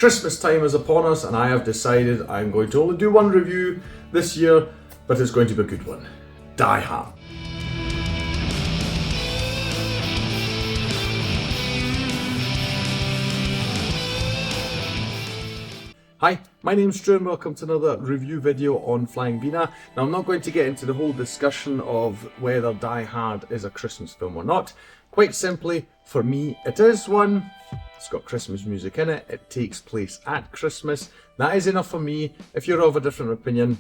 Christmas time is upon us and I have decided I'm going to only do one review this year, but it's going to be a good one. Die Hard. Hi, my name's Drew and welcome to another review video on Flying Wiener. Now I'm not going to get into the whole discussion of whether Die Hard is a Christmas film or not. Quite simply, for me it is one. It's got Christmas music in it, it takes place at Christmas. That is enough for me. If you're of a different opinion,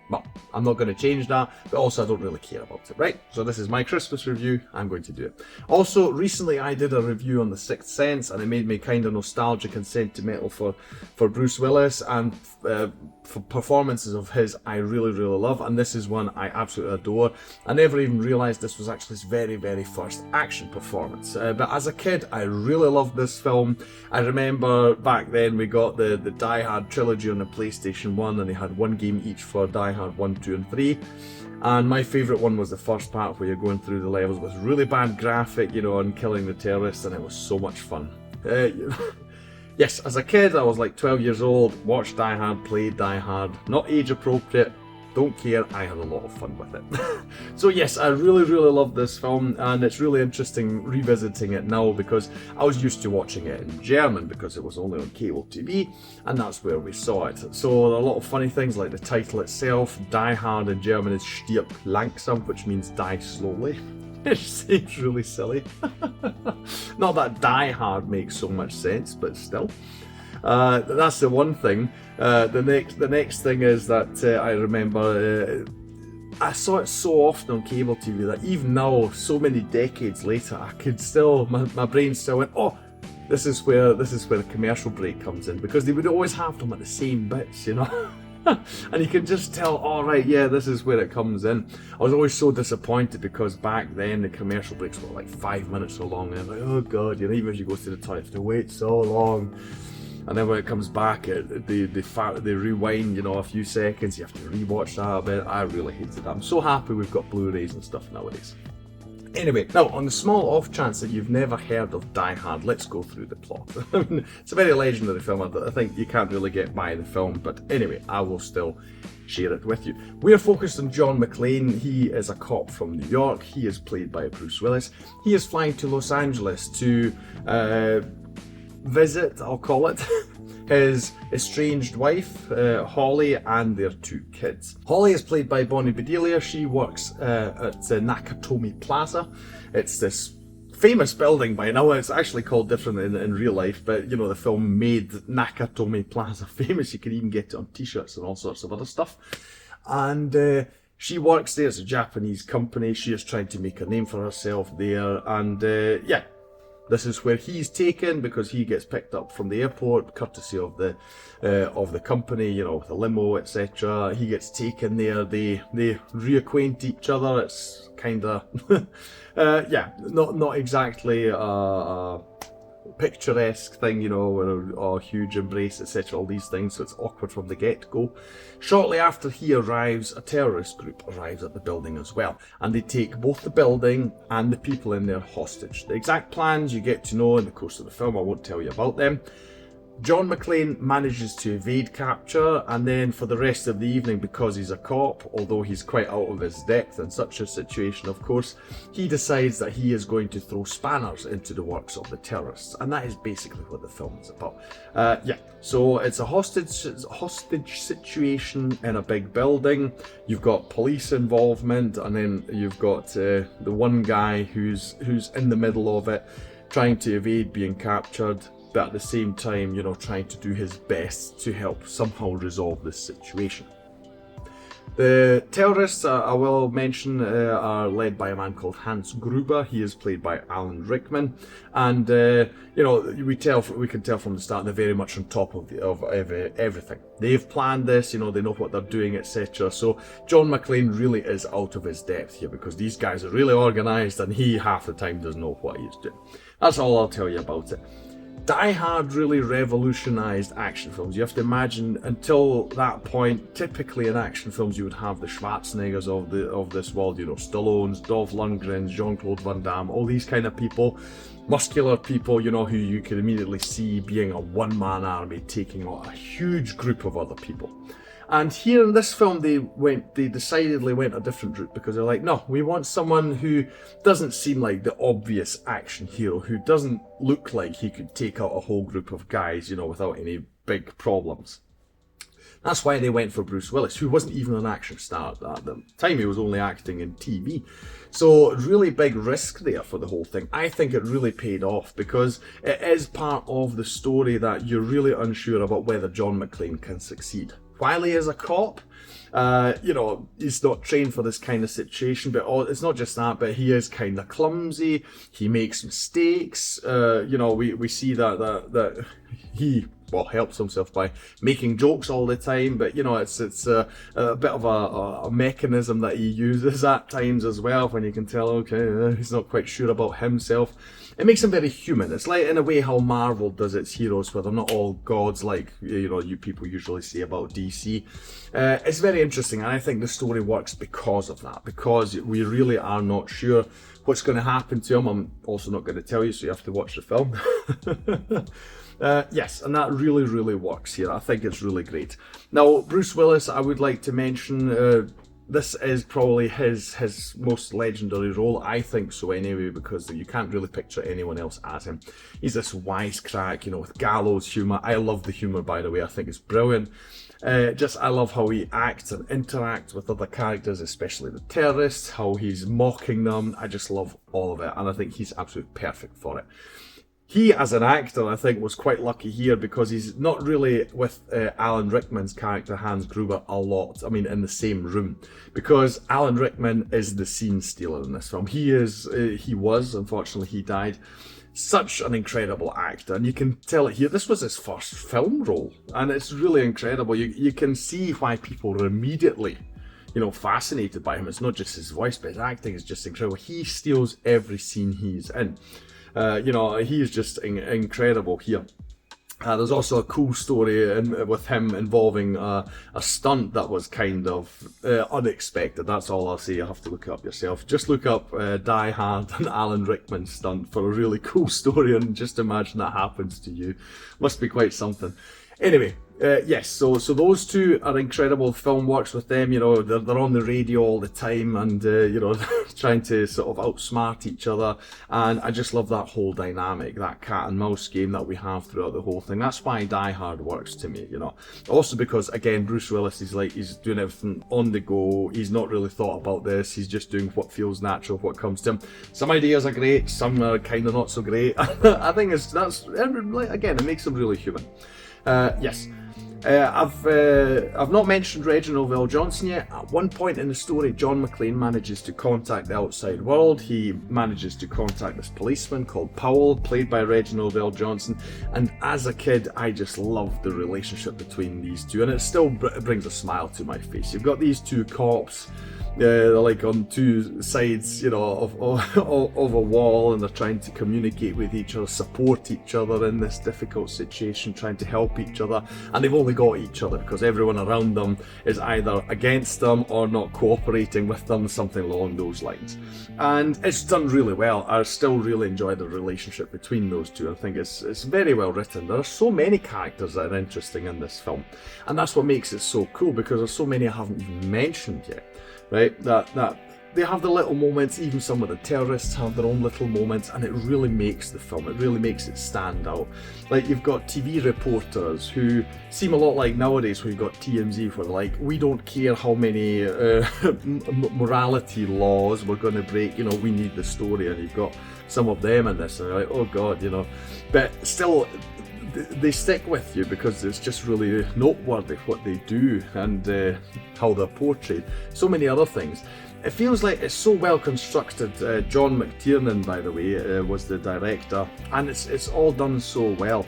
well, I'm not going to change that, but also I don't really care about it, right? So this is my Christmas review, I'm going to do it. Also, recently I did a review on The Sixth Sense and it made me kind of nostalgic and sentimental for Bruce Willis, and for performances of his I really love, and this is one I absolutely adore. I never even realised this was actually his very first action performance, but as a kid I really loved this film. I remember back then we got the Die Hard trilogy on the PlayStation 1 and they had one game each for Die Hard 1, 2 and 3. And my favourite one was the first part where you're going through the levels with really bad graphic, you know, and killing the terrorists, and it was so much fun. Yes, as a kid, I was like 12 years old, watched Die Hard, played Die Hard, not age appropriate, don't care, I had a lot of fun with it. So yes, I really love this film, and it's really interesting revisiting it now because I was used to watching it in German because it was only on cable TV, and that's where we saw it. So there are a lot of funny things like the title itself. Die Hard in German is stirb langsam, which means die slowly. It seems really silly. Not that Die Hard makes so much sense, but still. That's the one thing. The next thing is that I remember I saw it so often on cable TV that even now, so many decades later, I could still, my brain still went, oh, this is where the commercial break comes in, because they would always have them at the same bits, you know. And you can just tell, all right, yeah, this is where it comes in. I was always so disappointed because back then the commercial breaks were like 5 minutes so long, and I was like, oh god, you know, even as you go to the toilet, you have to wait so long. And then when it comes back, they rewind, you know, a few seconds, you have to rewatch that a bit. I really hated that. I'm so happy we've got Blu-rays and stuff nowadays. Anyway, now on the small off chance that you've never heard of Die Hard, let's go through the plot. It's a very legendary film. I think you can't really get by the film, but anyway, I will still share it with you. We are focused on John McClane. He is a cop from New York. He is played by Bruce Willis. He is flying to Los Angeles to visit, I'll call it, his estranged wife, Holly, and their 2 kids. Holly is played by Bonnie Bedelia. She works at Nakatomi Plaza. It's this famous building by now. It's actually called different in real life, but you know, the film made Nakatomi Plaza famous. You can even get it on t-shirts and all sorts of other stuff. And she works there. It's a Japanese company. She is trying to make a name for herself there, and yeah, this is where he's taken because he gets picked up from the airport, courtesy of the company, you know, with a limo, etc. He gets taken there. They reacquaint each other. It's kind of yeah, not exactly a picturesque thing, you know, a huge embrace, etc. All these things, so it's awkward from the get-go. Shortly after he arrives, a terrorist group arrives at the building as well, and they take both the building and the people in there hostage. The exact plans you get to know in the course of the film. I won't tell you about them. John McClane manages to evade capture, and then for the rest of the evening, because he's a cop, although he's quite out of his depth in such a situation, of course, he decides that he is going to throw spanners into the works of the terrorists, and that is basically what the film is about. Yeah, so it's a hostage situation in a big building. You've got police involvement, and then you've got the one guy who's in the middle of it, trying to evade being captured, but at the same time, you know, trying to do his best to help somehow resolve this situation. The terrorists, I will mention, are led by a man called Hans Gruber. He is played by Alan Rickman, and you know, we can tell from the start they're very much on top of everything. They've planned this, you know, they know what they're doing, etc. So John McClane really is out of his depth here because these guys are really organised, and he half the time doesn't know what he's doing. That's all I'll tell you about it. Die Hard really revolutionised action films. You have to imagine, until that point, typically in action films you would have the Schwarzeneggers of this world, you know, Stallones, Dolph Lundgren, Jean-Claude Van Damme, all these kind of people, muscular people, you know, who you could immediately see being a one-man army taking on a huge group of other people. And here in this film, they decidedly went a different route, because they're like, no, we want someone who doesn't seem like the obvious action hero, who doesn't look like he could take out a whole group of guys, you know, without any big problems. That's why they went for Bruce Willis, who wasn't even an action star at the time. He was only acting in TV. So really big risk there for the whole thing. I think it really paid off, because it is part of the story that you're really unsure about whether John McClane can succeed. While he is a cop, you know, he's not trained for this kind of situation, but it's not just that, but he is kind of clumsy, he makes mistakes, you know, we see that he, well, helps himself by making jokes all the time, but you know, it's a bit of a mechanism that he uses at times as well, when you can tell, okay, he's not quite sure about himself. It makes him very human. It's like, in a way, how Marvel does its heroes, where they're not all gods like, you know, you people usually say about DC. It's very interesting, and I think the story works because of that, because we really are not sure what's going to happen to him. I'm also not going to tell you, so you have to watch the film. Yes, and that really, really works here. I think it's really great. Now, Bruce Willis, I would like to mention, this is probably his most legendary role. I think so anyway, because you can't really picture anyone else as him. He's this wisecrack, you know, with gallows humour. I love the humour, by the way. I think it's brilliant. I love how he acts and interacts with other characters, especially the terrorists, how he's mocking them. I just love all of it, and I think he's absolutely perfect for it. He, as an actor, I think, was quite lucky here, because he's not really with Alan Rickman's character, Hans Gruber, a lot. I mean, in the same room. Because Alan Rickman is the scene stealer in this film. He was, unfortunately, he died. Such an incredible actor. And you can tell it here, this was his first film role. And it's really incredible. You can see why people are immediately, you know, fascinated by him. It's not just his voice, but his acting is just incredible. He steals every scene he's in. You know, he is just incredible here. There's also a cool story with him involving a stunt that was kind of unexpected. That's all I'll say. You have to look it up yourself. Just look up Die Hard and Alan Rickman stunt for a really cool story, and just imagine that happens to you. Must be quite something. Anyway, yes, so those two are incredible. Film works with them, you know, they're on the radio all the time, and you know, trying to sort of outsmart each other, and I just love that whole dynamic, that cat and mouse game that we have throughout the whole thing. That's why Die Hard works to me, you know. Also because, again, Bruce Willis, he's doing everything on the go, he's not really thought about this, he's just doing what feels natural, what comes to him. Some ideas are great, some are kind of not so great. I think again, it makes him really human. Yes. I've not mentioned Reginald VelJohnson yet. At one point in the story, John McClane manages to contact the outside world. He manages to contact this policeman called Powell, played by Reginald VelJohnson. And as a kid, I just loved the relationship between these two, and it still brings a smile to my face. You've got these two cops. They're like on two sides, you know, of a wall, and they're trying to communicate with each other, support each other in this difficult situation, trying to help each other, and they've only got each other because everyone around them is either against them or not cooperating with them, something along those lines. And it's done really well. I still really enjoy the relationship between those two. I think it's very well written. There are so many characters that are interesting in this film, and that's what makes it so cool, because there's so many I haven't even mentioned yet. Right, that they have the little moments. Even some of the terrorists have their own little moments, and it really makes the film, it really makes it stand out. Like, you've got TV reporters who seem a lot like nowadays, where you've got TMZ, where they're like, we don't care how many morality laws we're going to break, you know, we need the story. And you've got some of them in this, and they're like, oh god, you know, but still they stick with you because it's just really noteworthy what they do and how they're portrayed. So many other things. It feels like it's so well constructed. John McTiernan, by the way, was the director, and it's all done so well.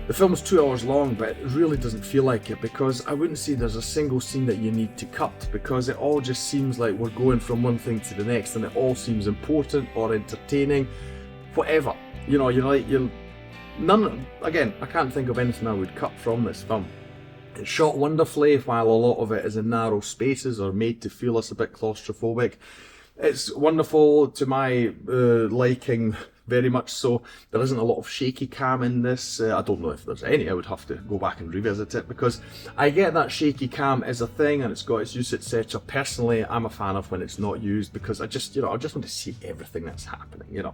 The film's 2 hours long, but it really doesn't feel like it, because I wouldn't say there's a single scene that you need to cut, because it all just seems like we're going from one thing to the next, and it all seems important or entertaining, whatever. You know, Again, I can't think of anything I would cut from this film. It's shot wonderfully, while a lot of it is in narrow spaces or made to feel us a bit claustrophobic. It's wonderful to my liking, very much so. There isn't a lot of shaky cam in this. I don't know if there's any. I would have to go back and revisit it, because I get that shaky cam is a thing and it's got its use, etc. Personally, I'm a fan of when it's not used, because I just want to see everything that's happening.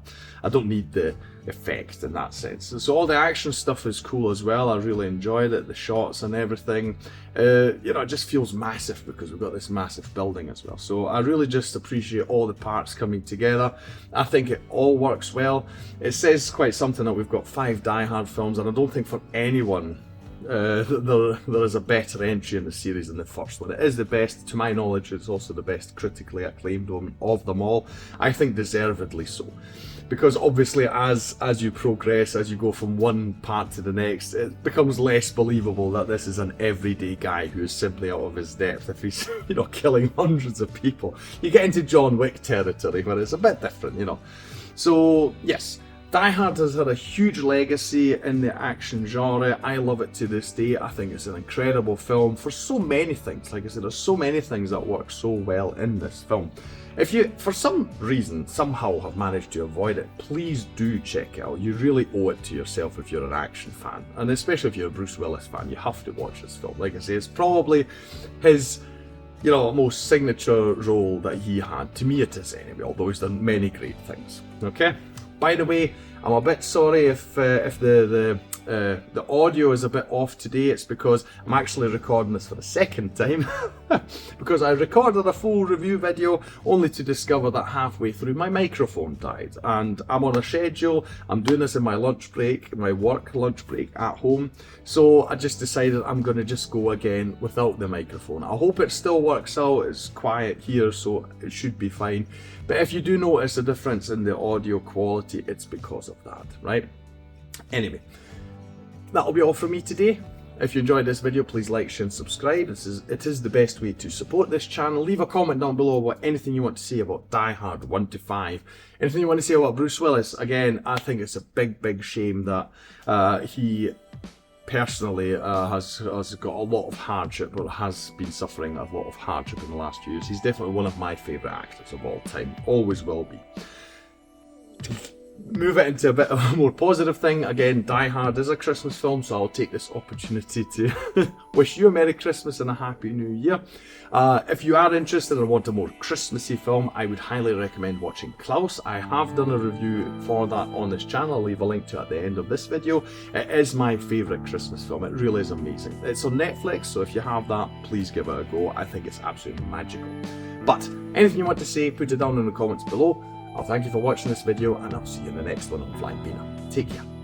I don't need the effect in that sense. So all the action stuff is cool as well. I really enjoyed it, the shots and everything. It just feels massive because we've got this massive building as well. So I really just appreciate all the parts coming together. I think it all works well. It says quite something that we've got 5 Die Hard films, and I don't think for anyone there is a better entry in the series than the first one. It is the best, to my knowledge. It's also the best critically acclaimed one of them all. I think deservedly so, because obviously as you progress, as you go from one part to the next, it becomes less believable that this is an everyday guy who is simply out of his depth if he's killing hundreds of people. You get into John Wick territory where it's a bit different. So yes, Die Hard has had a huge legacy in the action genre. I love it to this day. I think it's an incredible film for so many things. Like I said, there's so many things that work so well in this film. If you, for some reason, somehow have managed to avoid it, please do check it out. You really owe it to yourself if you're an action fan. And especially if you're a Bruce Willis fan, you have to watch this film. Like I say, it's probably his most signature role that he had. To me it is anyway, although he's done many great things. Okay? By the way, I'm a bit sorry if the audio is a bit off today. It's because I'm actually recording this for the second time because I recorded a full review video only to discover that halfway through my microphone died, and I'm on a schedule. I'm doing this in my lunch break, my work lunch break at home, so I just decided I'm going to just go again without the microphone. I hope it still works out. It's quiet here, so it should be fine. But if you do notice a difference in the audio quality, it's because of that, right? Anyway, that'll be all from me today. If you enjoyed this video, please like, share and subscribe. It is the best way to support this channel. Leave a comment down below about anything you want to say about Die Hard 1 to 5. Anything you want to say about Bruce Willis. Again, I think it's a big shame that he personally has got a lot of hardship, or has been suffering a lot of hardship in the last few years. He's definitely one of my favourite actors of all time. Always will be. Move it into a bit of a more positive thing. Again, Die Hard is a Christmas film, so I'll take this opportunity to wish you a Merry Christmas and a Happy New Year. If you are interested and want a more Christmassy film, I would highly recommend watching Klaus. I have done a review for that on this channel. I'll leave a link to it at the end of this video. It is my favourite Christmas film. It really is amazing. It's on Netflix, so if you have that, please give it a go. I think it's absolutely magical. But anything you want to say, put it down in the comments below. I'll thank you for watching this video, and I'll see you in the next one on Flying Wiener. Take care.